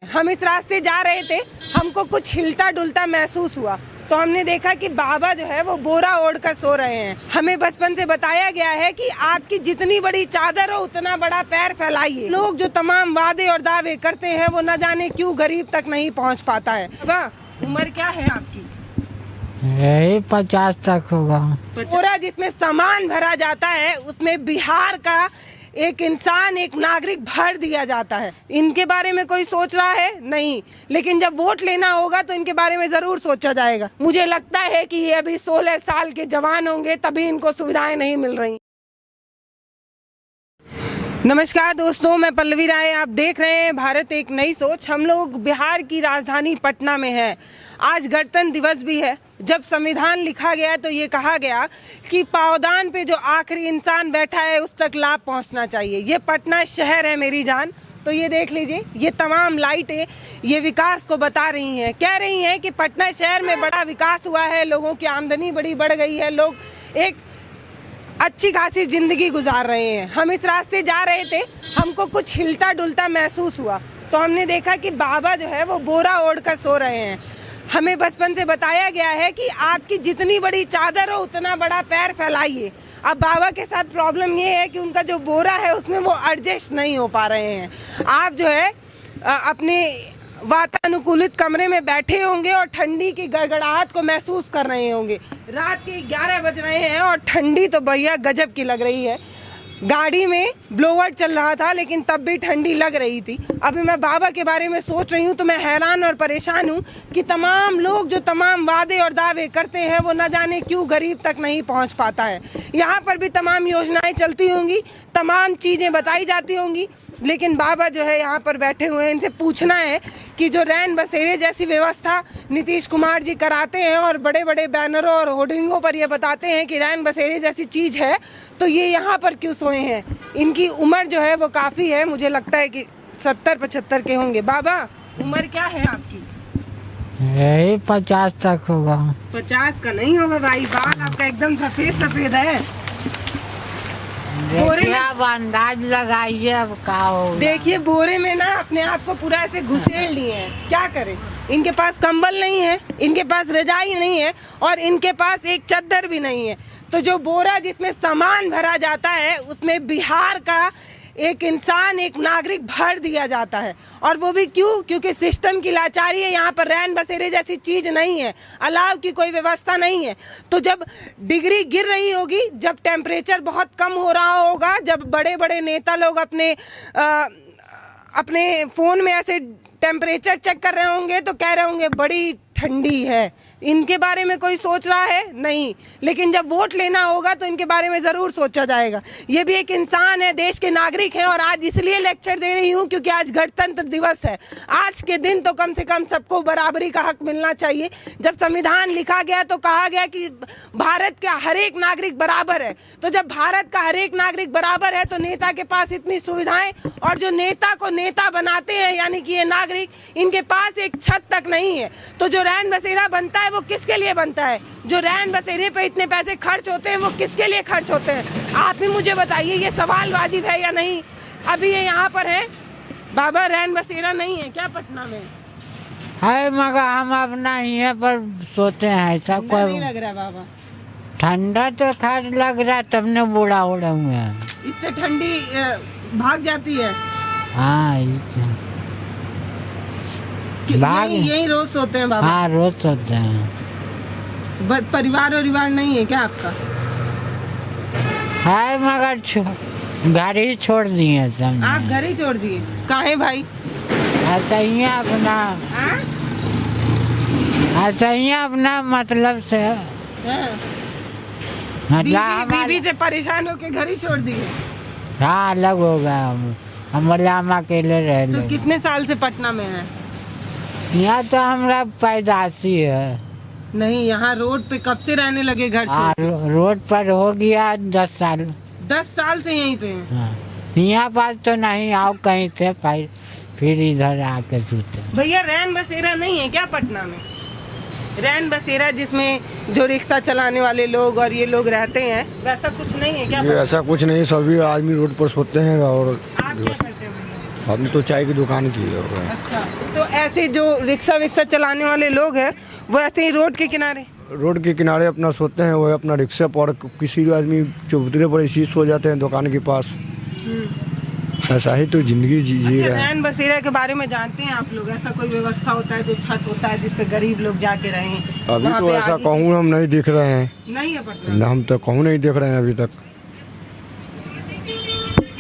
हम इस रास्ते जा रहे थे, हमको कुछ हिलता डुलता महसूस हुआ तो हमने देखा कि बाबा जो है वो बोरा ओढ़ कर सो रहे हैं। हमें बचपन से बताया गया है कि आपकी जितनी बड़ी चादर हो उतना बड़ा पैर फैलाइए। लोग जो तमाम वादे और दावे करते हैं वो न जाने क्यों गरीब तक नहीं पहुंच पाता है। बाबा उम्र क्या है आपकी? यही 50 तक होगा। बोरा जिसमें सामान भरा जाता है उसमें बिहार का एक इंसान, एक नागरिक भर दिया जाता है। इनके बारे में कोई सोच रहा है? नहीं, लेकिन जब वोट लेना होगा तो इनके बारे में जरूर सोचा जाएगा। मुझे लगता है कि ये अभी 16 साल के जवान होंगे तभी इनको सुविधाएं नहीं मिल रही। नमस्कार दोस्तों, मैं पल्लवी राय, आप देख रहे हैं भारत एक नई सोच। हम लोग बिहार की राजधानी पटना में हैं। आज गणतंत्र दिवस भी है। जब संविधान लिखा गया तो ये कहा गया कि पावदान पे जो आखिरी इंसान बैठा है उस तक लाभ पहुंचना चाहिए। ये पटना शहर है मेरी जान। तो ये देख लीजिए, ये तमाम लाइटें ये विकास को बता रही हैं, कह रही हैं कि पटना शहर में बड़ा विकास हुआ है, लोगों की आमदनी बड़ी बढ़ गई है, लोग एक अच्छी खासी जिंदगी गुजार रहे हैं। हम इस रास्ते जा रहे थे, हमको कुछ हिलता डुलता महसूस हुआ तो हमने देखा कि बाबा जो है वो बोरा ओढ़ कर सो रहे हैं। हमें बचपन से बताया गया है कि आपकी जितनी बड़ी चादर हो उतना बड़ा पैर फैलाइए। अब बाबा के साथ प्रॉब्लम ये है कि उनका जो बोरा है उसमें वो एडजस्ट नहीं हो पा रहे हैं। आप जो है अपने वातानुकूलित कमरे में बैठे होंगे और ठंडी की गड़गड़ाहट को महसूस कर रहे होंगे। रात के 11 बज रहे हैं और ठंडी तो भैया गजब की लग रही है। गाड़ी में ब्लोअर चल रहा था लेकिन तब भी ठंडी लग रही थी। अभी मैं बाबा के बारे में सोच रही हूँ तो मैं हैरान और परेशान हूँ कि तमाम लोग जो तमाम वादे और दावे करते हैं वो न जाने क्यों गरीब तक नहीं पहुँच पाता है। यहाँ पर भी तमाम योजनाएं चलती होंगी, तमाम चीज़ें बताई जाती होंगी, लेकिन बाबा जो है यहाँ पर बैठे हुए हैं। इनसे पूछना है कि जो रैन बसेरे जैसी व्यवस्था नीतीश कुमार जी कराते हैं और बड़े बड़े बैनरों और होर्डिंगों पर ये बताते हैं कि रैन बसेरे जैसी चीज़ है, तो ये यहाँ पर क्यों सोए हैं? इनकी उम्र जो है वो काफ़ी है, मुझे लगता है कि 70-75 के होंगे। बाबा उम्र क्या है आपकी? यही 50 तक होगा। 50 का नहीं होगा भाई, बाल आपका एकदम सफ़ेद सफ़ेद है। बोरे में अब अंदाज लगाइए अब क्या होगा। देखिए बोरे में ना अपने आप को पूरा ऐसे घुसेड़ लिए हैं। क्या करें? इनके पास कंबल नहीं है, इनके पास रजाई नहीं है और इनके पास एक चद्दर भी नहीं है। तो जो बोरा जिसमें सामान भरा जाता है उसमें बिहार का एक इंसान, एक नागरिक भर दिया जाता है। और वो भी क्यों? क्योंकि सिस्टम की लाचारी है। यहाँ पर रैन बसेरे जैसी चीज़ नहीं है, अलाव की कोई व्यवस्था नहीं है। तो जब डिग्री गिर रही होगी, जब टेम्परेचर बहुत कम हो रहा होगा, जब बड़े बड़े नेता लोग अपने फ़ोन में ऐसे टेम्परेचर चेक कर रहे होंगे तो कह रहे होंगे बड़ी ठंडी है। इनके बारे में कोई सोच रहा है? नहीं, लेकिन जब वोट लेना होगा तो इनके बारे में ज़रूर सोचा जाएगा। ये भी एक इंसान है, देश के नागरिक हैं। और आज इसलिए लेक्चर दे रही हूँ क्योंकि आज गणतंत्र दिवस है। आज के दिन तो कम से कम सबको बराबरी का हक मिलना चाहिए। जब संविधान लिखा गया तो कहा गया कि भारत का हर एक नागरिक बराबर है। तो जब भारत का हर एक नागरिक बराबर है तो नेता के पास इतनी सुविधाएं, और जो नेता को नेता बनाते हैं यानी कि ये नागरिक, इनके पास एक छत तक नहीं है। तो जो रैन बसेरा बनता है वो किसके लिए बनता है? जो रैन बसेरे पे इतने पैसे खर्च होते हैं वो किसके लिए खर्च होते हैं? आप ही मुझे बताइए, ये सवाल वाजिब है या नहीं? अभी ये यहाँ पर है बाबा, रैन बसेरा नहीं है क्या पटना में? है मगर हम अपना यहाँ पर सोते हैं। ऐसा कोई नहीं लग रहा बाबा? ठंडा तो खास लग रहा है, तब ने बूढ़ा उड़े हुए हैं। इससे ठंडी भाग जाती है। हाँ यही रोज सोते हैं बाबा? हाँ रोज सोते हैं। परिवार और नहीं है क्या आपका? है मगर घर ही छोड़ दिए सब। आप घर ही छोड़ दिए? काहे भाई? ऐसा ही अपना, ऐसा ही अपना मतलब से। बीवी से परेशान होके घर ही छोड़ दिए? हाँ, अलग हो गया हम अकेले रह। तो कितने साल से पटना में है? यहाँ तो हमारा पैदाशी है। नहीं, यहाँ रोड पे कब से रहने लगे घर छोड़? रोड पर हो गया 10 साल। 10 साल से यहीं पे हैं? हाँ। यहाँ पास तो नहीं, आओ कहीं से फिर इधर आके सोते। भैया रैन बसेरा नहीं है क्या पटना में? रैन बसेरा जिसमें जो रिक्शा चलाने वाले लोग और ये लोग रहते हैं, वैसा कुछ नहीं है क्या? ऐसा कुछ नहीं, सभी आदमी रोड पर सोते हैं। और आप क्या करते हैं? हम तो चाय की दुकान की है। अच्छा, तो ऐसे जो रिक्शा विक्शा चलाने वाले लोग हैं वो ऐसे ही रोड के किनारे अपना सोते हैं, वो अपना रिक्शा पर किसी आदमी चौबूतरे पर इसी सो जाते हैं दुकान के पास। ऐसा ही तो जिंदगी जी रहे हैं। रैन बसेरा के बारे में जानते हैं आप लोग? ऐसा कोई व्यवस्था होता है जो छत होता है जिसपे गरीब लोग जाके रहें? अभी तो ऐसा कहूँ हम नहीं देख रहे हैं। नहीं है पटना, हम तो कहूँ नहीं देख रहे हैं अभी तक।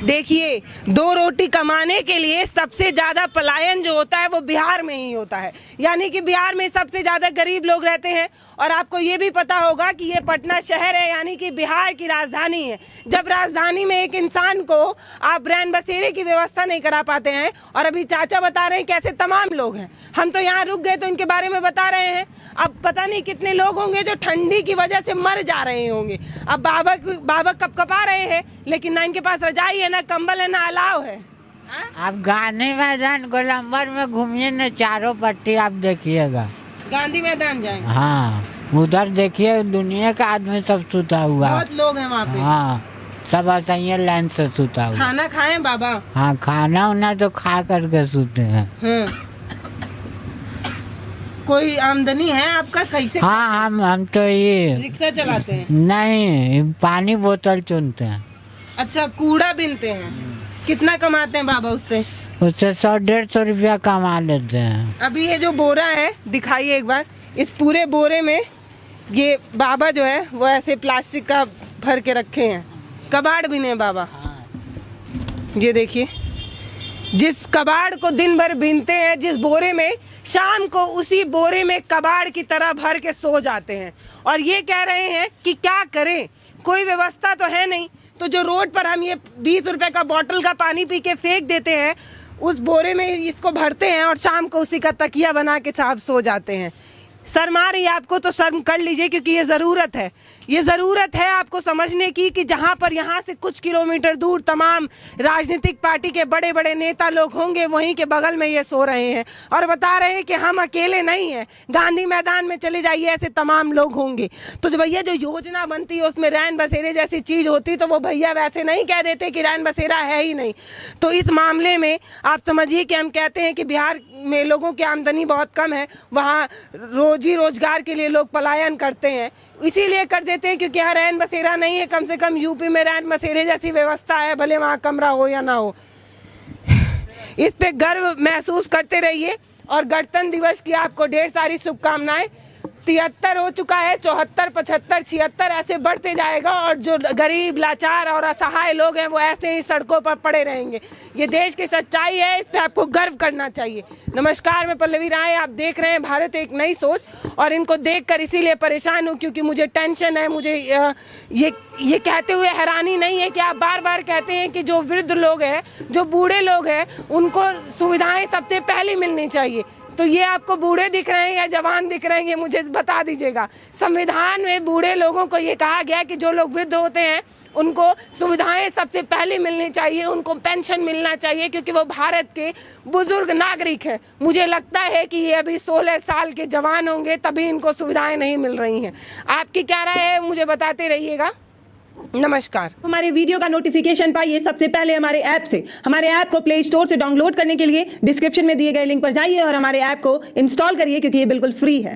देखिए, 2 रोटी कमाने के लिए सबसे ज्यादा पलायन जो होता है वो बिहार में ही होता है। यानी कि बिहार में सबसे ज्यादा गरीब लोग रहते हैं। और आपको ये भी पता होगा कि ये पटना शहर है, यानी कि बिहार की राजधानी है। जब राजधानी में एक इंसान को आप रैन बसेरे की व्यवस्था नहीं करा पाते हैं, और अभी चाचा बता रहे हैं कैसे तमाम लोग हैं, हम तो यहाँ रुक गए तो इनके बारे में बता रहे हैं। अब पता नहीं कितने लोग होंगे जो ठंडी की वजह से मर जा रहे होंगे। अब बाबा कपकपा रहे हैं, लेकिन ना इनके पास रजाई है, ना कंबल है, ना अलाव है। आप गांधी मैदान गोलंबर में घूमिए न, चारों पट्टी आप देखिएगा। गांधी मैदान जाएंगे? हाँ, उधर देखिए दुनिया का आदमी सब सुता हुआ, बहुत लोग हैं वहाँ पे। हाँ, सब असह्य लाइन से सुता हुआ। खाना खाएं बाबा? हाँ, खाना उना तो खा करके सोते हैं। कोई आमदनी है आपका? कैसे? हाँ, हम तो ये रिक्शा चलाते हैं? नहीं, पानी बोतल चुनते हैं। अच्छा, कूड़ा बीनते हैं। कितना कमाते हैं बाबा उससे? उससे 100-150 रुपया कमा लेते हैं। अभी ये जो बोरा है दिखाइए एक बार। इस पूरे बोरे में ये बाबा जो है वो ऐसे प्लास्टिक का भर के रखे हैं। कबाड़ बीने हैं बाबा। ये देखिए, जिस कबाड़ को दिन भर बीनते हैं, जिस बोरे में, शाम को उसी बोरे में कबाड़ की तरह भर के सो जाते हैं। और ये कह रहे हैं कि क्या करें, कोई व्यवस्था तो है नहीं। तो जो रोड पर हम ये 20 रुपए का बोतल का पानी पी के फेंक देते हैं, उस बोरे में इसको भरते हैं और शाम को उसी का तकिया बना के साहब सो जाते हैं। शर्म आ रही है आपको तो शर्म कर लीजिए, क्योंकि ये ज़रूरत है। ये ज़रूरत है आपको समझने की कि जहाँ पर यहाँ से कुछ किलोमीटर दूर तमाम राजनीतिक पार्टी के बड़े बड़े नेता लोग होंगे, वहीं के बगल में ये सो रहे हैं और बता रहे हैं कि हम अकेले नहीं हैं। गांधी मैदान में चले जाइए, ऐसे तमाम लोग होंगे। तो जो भैया जो योजना बनती है उसमें रैन बसेरे जैसी चीज़ होती तो वो भैया वैसे नहीं कह देते कि रैन बसेरा है ही नहीं। तो इस मामले में आप समझिए कि हम कहते हैं कि बिहार में लोगों की आमदनी बहुत कम है, वहाँ रोजी रोजगार के लिए लोग पलायन करते हैं। इसीलिए कर देते हैं क्योंकि यहाँ रैन बसेरा नहीं है। कम से कम यूपी में रैन बसेरे जैसी व्यवस्था है, भले वहाँ कमरा हो या ना हो। इस पे गर्व महसूस करते रहिए और गणतंत्र दिवस की आपको ढेर सारी शुभकामनाएं। 73 हो चुका है, 74, 75, 76 ऐसे बढ़ते जाएगा और जो गरीब, लाचार और असहाय लोग हैं वो ऐसे ही सड़कों पर पड़े रहेंगे। ये देश की सच्चाई है, इस पे आपको गर्व करना चाहिए। नमस्कार, मैं पल्लवी राय, आप देख रहे हैं भारत एक नई सोच। और इनको देखकर इसीलिए परेशान हूँ क्योंकि मुझे टेंशन है। मुझे ये कहते हुए हैरानी नहीं है कि आप बार बार कहते हैं कि जो वृद्ध लोग हैं, जो बूढ़े लोग हैं, उनको सुविधाएं सबसे पहले मिलनी चाहिए। तो ये आपको बूढ़े दिख रहे हैं या जवान दिख रहे हैं, ये मुझे बता दीजिएगा। संविधान में बूढ़े लोगों को ये कहा गया कि जो लोग वृद्ध होते हैं उनको सुविधाएं सबसे पहले मिलनी चाहिए, उनको पेंशन मिलना चाहिए क्योंकि वो भारत के बुजुर्ग नागरिक हैं। मुझे लगता है कि ये अभी 16 साल के जवान होंगे तभी इनको सुविधाएं नहीं मिल रही हैं। आपकी क्या राय है मुझे बताते रहिएगा। नमस्कार। हमारे वीडियो का नोटिफिकेशन पाइए सबसे पहले हमारे ऐप से। हमारे ऐप को प्ले स्टोर से डाउनलोड करने के लिए डिस्क्रिप्शन में दिए गए लिंक पर जाइए और हमारे ऐप को इंस्टॉल करिए क्योंकि ये बिल्कुल फ्री है।